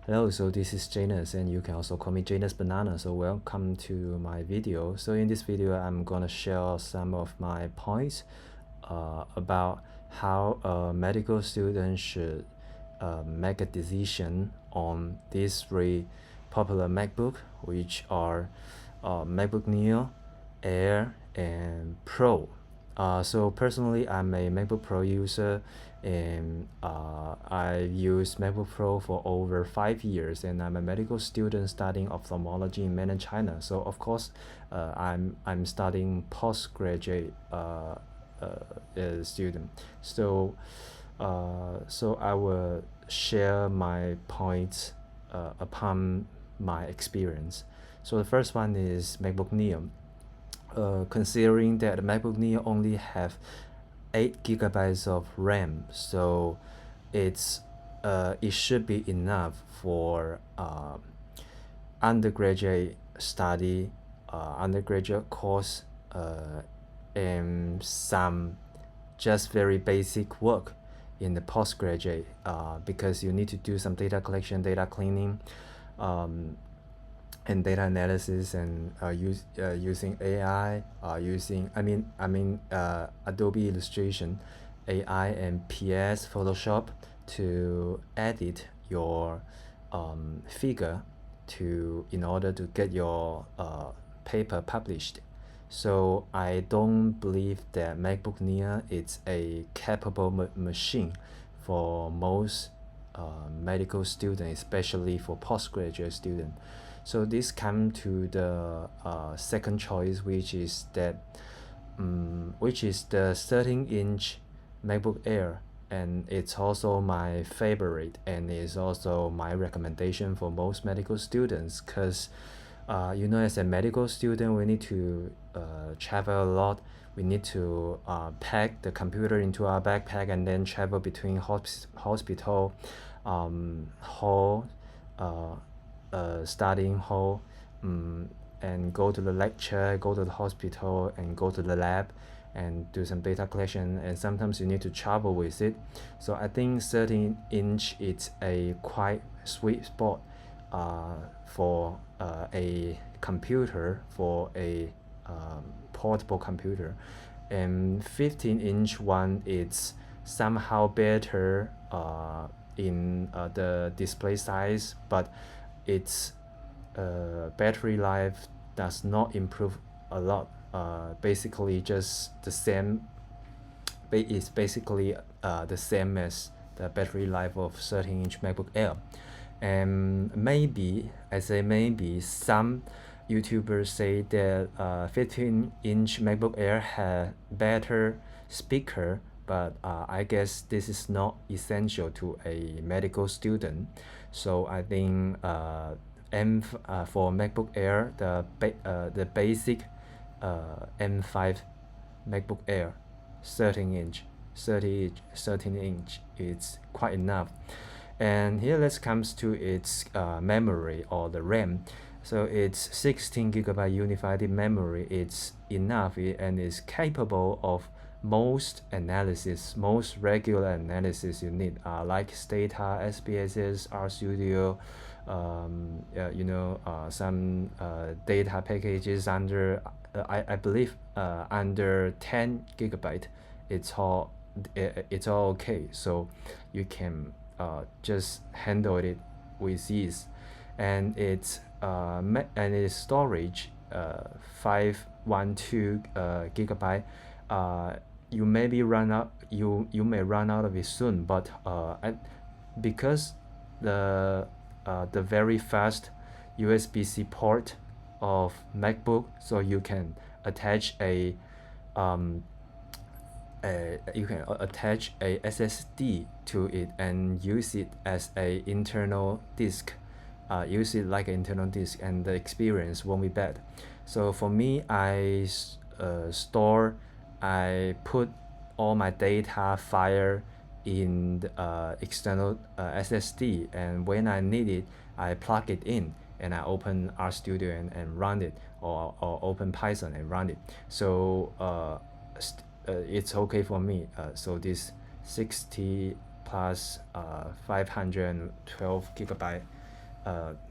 Hello, so this is Janus, and you can also call me Janus Banana. So welcome to my video. So in this video, I'm gonna share some of my points about how a medical student should make a decision on these three popular MacBook, which are MacBook Neo, Air, and Pro. So personally, I'm a MacBook Pro user, and I use MacBook Pro for over 5 years, and I'm a medical student studying ophthalmology in mainland China. So of course, I'm studying postgraduate student. So I will share my points upon my experience. So the first one is MacBook Neo. Considering that the MacBook Neo only have 8 GB of RAM, so it should be enough for undergraduate study, undergraduate course, and some just very basic work in the postgraduate, because you need to do some data collection, data cleaning, and data analysis, and using AI, using Adobe Illustration, AI and PS Photoshop to edit your figure in order to get your paper published. So I don't believe that MacBook Neo is a capable machine for most medical students, especially for postgraduate students. So this comes to the second choice, which is the 13-inch MacBook Air, and it's also my favorite, and is also my recommendation for most medical students, because as a medical student, we need to travel a lot. We need to pack the computer into our backpack and then travel between hospital, hall, studying hall, and go to the lecture, go to the hospital, and go to the lab and do some data collection, and sometimes you need to travel with it. So I think 13-inch is a quite sweet spot for a computer, for a portable computer. And 15-inch one is somehow better in the display size, but its battery life does not improve a lot. Basically just the same. It's basically the same as the battery life of 13-inch MacBook Air. And maybe, I say maybe, some YouTubers say that 15-inch MacBook Air had better speaker, but I guess this is not essential to a medical student. So I think for MacBook Air, the basic M5 MacBook Air 13-inch is quite enough. And here let's comes to its memory, or the RAM. So it's 16 GB unified memory. It's enough, and is capable of most regular analysis you need, like Stata, SPSS, RStudio, some data packages under I believe under 10 GB. It's all okay. So you can just handle it with ease. And its storage 512 GB. You may run out of it soon, but because the very fast USB-C port of MacBook, so you can attach a SSD to it and use it as a internal disk. Use it like an internal disk, and the experience won't be bad. So for me, I put all my data file in the external SSD, and when I need it, I plug it in, and I open RStudio and run it, or open Python and run it. So it's okay for me. So this 60 plus 512 GB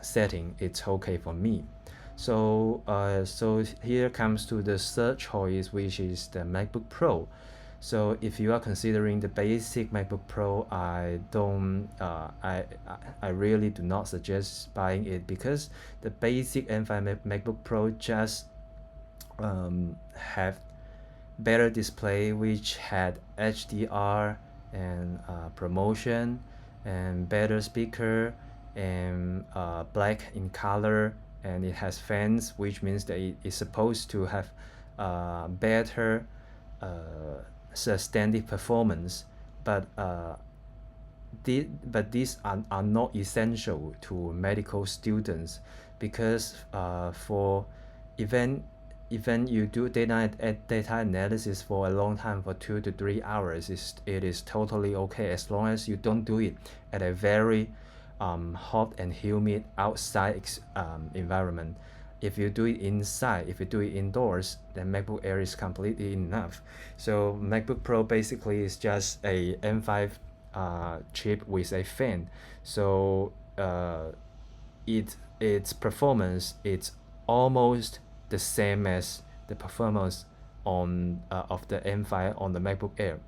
setting, it's okay for me. So here comes to the third choice, which is the MacBook Pro. So if you are considering the basic MacBook Pro, I really do not suggest buying it, because the basic M5 MacBook Pro just have better display, which had HDR and promotion, and better speaker, and black in color, and it has fans, which means that it is supposed to have better sustained performance. But these are not essential to medical students, because for even you do data analysis for a long time, for 2 to 3 hours, it is totally okay, as long as you don't do it at a very hot and humid outside environment. If you do it inside, if you do it indoors, then MacBook Air is completely enough. So MacBook Pro basically is just a M5 chip with a fan. So its performance, it's almost the same as the performance on of the M5 on the MacBook Air.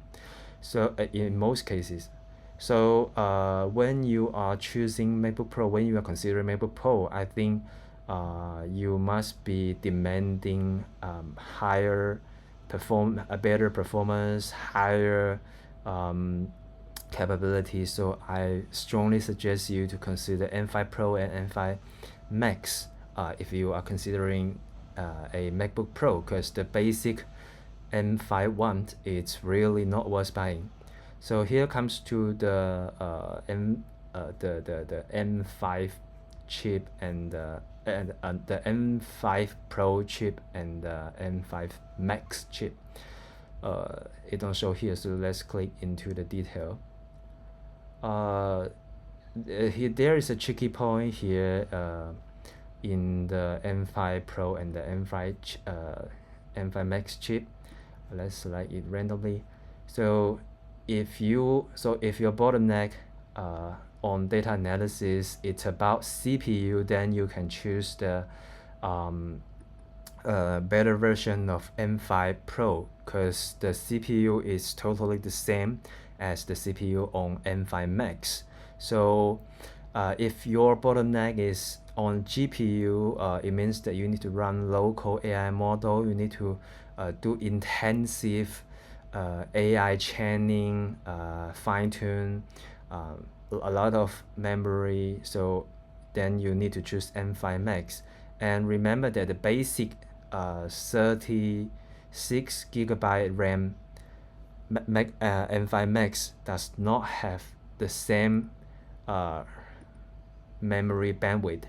So in most cases, so when you are choosing MacBook Pro, when you are considering MacBook Pro, I think you must be demanding a better performance, higher capability. So I strongly suggest you to consider M5 Pro and M5 Max if you are considering a MacBook Pro, because the basic M5 one, it's really not worth buying. So here comes to the M5 chip and the M5 Pro chip and the M5 Max chip. It don't show here, so let's click into the detail. Here there is a tricky point here in the M5 Pro and the M5 Max chip. Let's select it randomly. So if your bottleneck on data analysis, it's about CPU, then you can choose the better version of M5 Pro, because the CPU is totally the same as the CPU on M5 Max. So if your bottleneck is on GPU, it means that you need to run local AI model, you need to do intensive AI training, fine-tune, a lot of memory. So then you need to choose M5 Max. And remember that the basic 36GB RAM M5 Max does not have the same memory bandwidth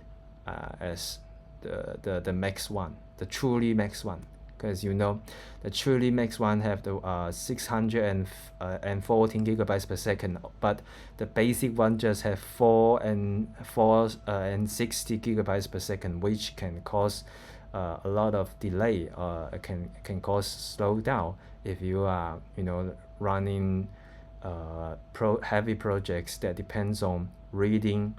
as the Max one, the truly Max one, because the truly Max one have the 614 gigabytes per second, but the basic one just have 460 gigabytes per second, which can cause a lot of delay, can cause slow down if you are running heavy projects that depends on reading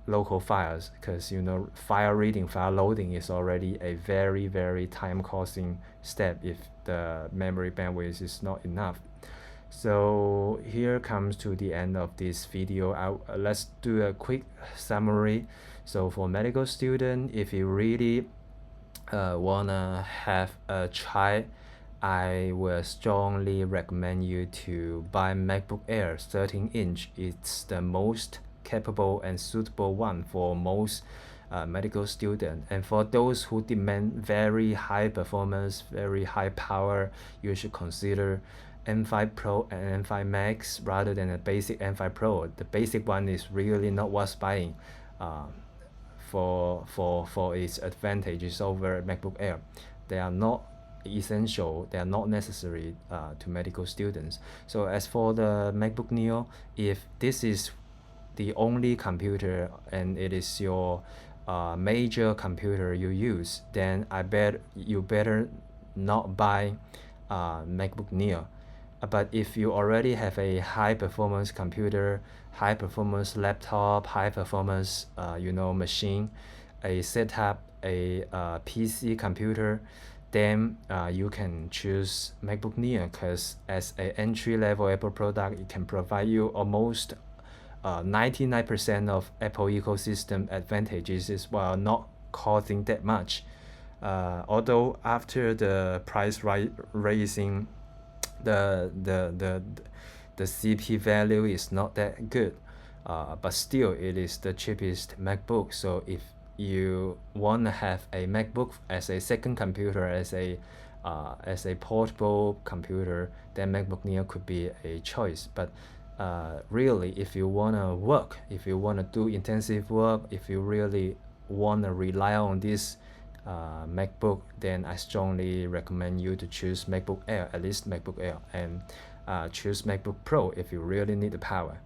local files, because file reading, file loading is already a very, very time causing step if the memory bandwidth is not enough. So here comes to the end of this video. Let's do a quick summary. So for medical student, if you really wanna have a try, I will strongly recommend you to buy MacBook Air 13-inch. It's the most capable and suitable one for most medical students. And for those who demand very high performance, very high power, you should consider M5 Pro and M5 Max rather than a basic M5 Pro. The basic one is really not worth buying for its advantages over MacBook Air. They are not essential, they are not necessary to medical students. So as for the MacBook Neo, if this is the only computer and it is your major computer you use, then I bet you better not buy MacBook Neo, But if you already have a high performance computer, high performance laptop, high performance machine, a setup, a PC computer, then you can choose MacBook Neo, because as an entry level Apple product, it can provide you almost 99% of Apple ecosystem advantages while not costing that much. Although after the price raising, the CP value is not that good, but still it is the cheapest MacBook. So if you want to have a MacBook as a second computer, as a portable computer, then MacBook Neo could be a choice. But really, if you want to work, if you want to do intensive work, if you really want to rely on this MacBook, then I strongly recommend you to choose MacBook Air, at least MacBook Air, and choose MacBook Pro if you really need the power.